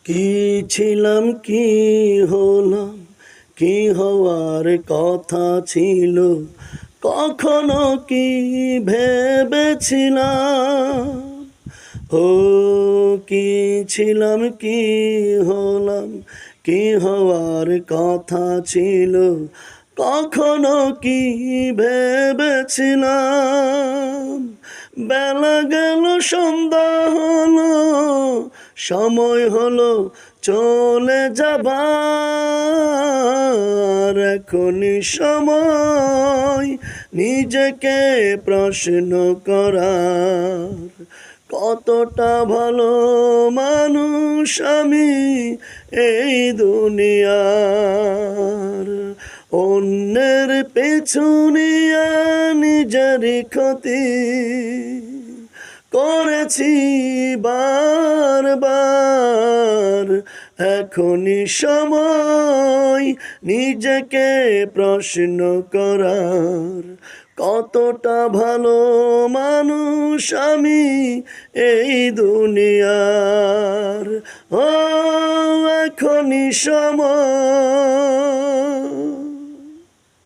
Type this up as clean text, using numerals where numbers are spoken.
কি ছিলাম কি হলাম, কি হওয়ার কথা ছিল, কখনো কি ভেবেছিলাম। ও কি ছিলাম কি হলাম, কি হওয়ার কথা ছিল, কখনো কি ভেবেছিলাম। বেলা গেল সন্ধ্যা হলো, সময় হলো চলে যাবার। এখনই সময় নিজেকে প্রশ্ন করার, কতটা ভালো মানুষ আমি এই দুনিয়ার। অন্যের পেছনিয়া নিজেরই ক্ষতি করেছি বারবার। এখনই সময় নিজেকে প্রশ্ন করার, কতটা ভালো মানুষ আমি এই দুনিয়ার। ও এখনই সময়।